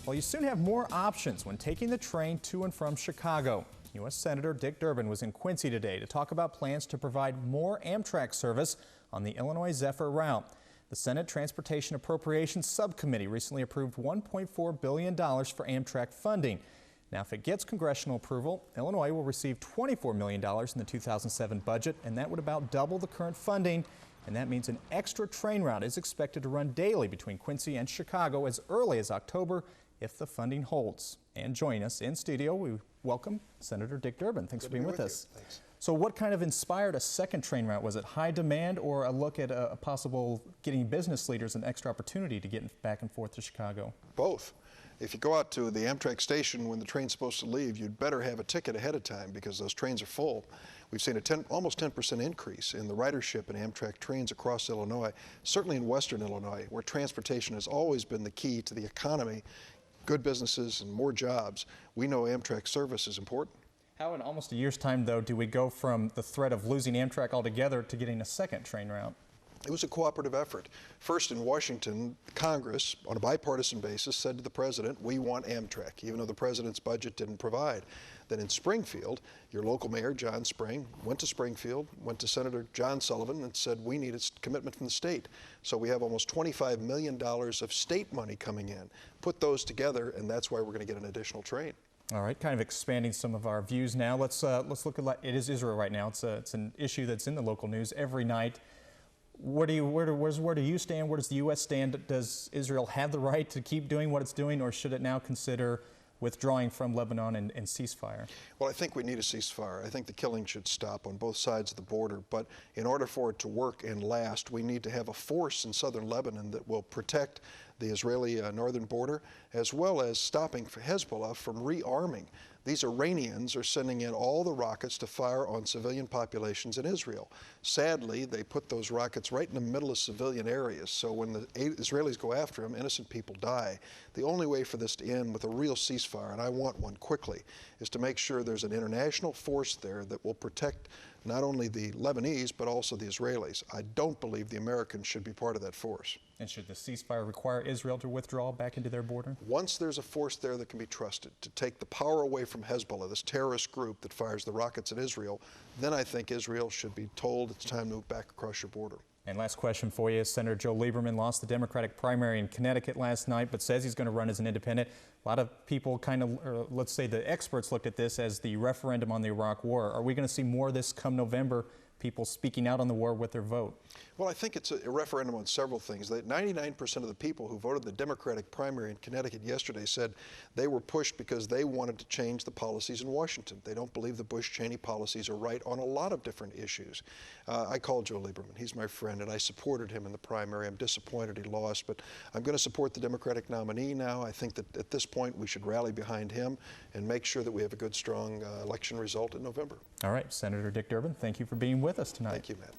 Well, you soon have more options when taking the train to and from Chicago. U.S. Senator Dick Durbin was in Quincy today to talk about plans to provide more Amtrak service on the Illinois Zephyr route. The Senate Transportation Appropriations Subcommittee recently approved $1.4 billion for Amtrak funding. Now, if it gets congressional approval, Illinois will receive $24 million in the 2007 budget, and that would about double the current funding. And that means an extra train route is expected to run daily between Quincy and Chicago as early as October if the funding holds. And joining us in studio, we welcome Senator Dick Durbin. Thanks for being with us. Thanks. So what kind of inspired a second train route? Was it high demand or a look at a possible getting business leaders an extra opportunity to get back and forth to Chicago? Both. If you go out to the Amtrak station when the train's supposed to leave, you'd better have a ticket ahead of time because those trains are full. We've seen almost 10% increase in the ridership in Amtrak trains across Illinois, certainly in western Illinois, where transportation has always been the key to the economy, good businesses and more jobs. We know Amtrak service is important. How in almost a year's time, though, do we go from the threat of losing Amtrak altogether to getting a second train route? It was a cooperative effort. First, in Washington, Congress, on a bipartisan basis, said to the president, we want Amtrak, even though the president's budget didn't provide. Then in Springfield, your local mayor, John Spring, went to Springfield, went to Senator John Sullivan and said, we need a commitment from the state. So we have almost $25 million of state money coming in. Put those together, and that's why we're going to get an additional train. All right, kind of expanding some of our views now. Let's look at it is Israel right now. It's an issue that's in the local news every night. Where do you stand? Where does the U.S. stand? Does Israel have the right to keep doing what it's doing, or should it now consider withdrawing from Lebanon and ceasefire? Well, I think we need a ceasefire. I think the killing should stop on both sides of the border. But in order for it to work and last, we need to have a force in southern Lebanon that will protect the Israeli northern border, as well as stopping Hezbollah from rearming. These Iranians are sending in all the rockets to fire on civilian populations in Israel. Sadly, they put those rockets right in the middle of civilian areas, so when the Israelis go after them, innocent people die. The only way for this to end with a real ceasefire, and I want one quickly, is to make sure there's an international force there that will protect not only the Lebanese, but also the Israelis. I don't believe the Americans should be part of that force. And should the ceasefire require Israel to withdraw back into their border? Once there's a force there that can be trusted to take the power away from Hezbollah, this terrorist group that fires the rockets at Israel, then I think Israel should be told it's time to move back across your border. And last question for you. Senator Joe Lieberman lost the Democratic primary in Connecticut last night, but says he's going to run as an independent. A lot of people let's say the experts looked at this as the referendum on the Iraq War. Are we going to see more of this come November? People speaking out on the war with their vote? Well, I think it's a referendum on several things. 99% of the people who voted the Democratic primary in Connecticut yesterday said they were pushed because they wanted to change the policies in Washington. They don't believe the Bush-Cheney policies are right on a lot of different issues. I called Joe Lieberman. He's my friend, and I supported him in the primary. I'm disappointed he lost, but I'm going to support the Democratic nominee now. I think that at this point we should rally behind him and make sure that we have a good, strong election result in November. All right, Senator Dick Durbin, thank you for being with us tonight. Thank you, Matt.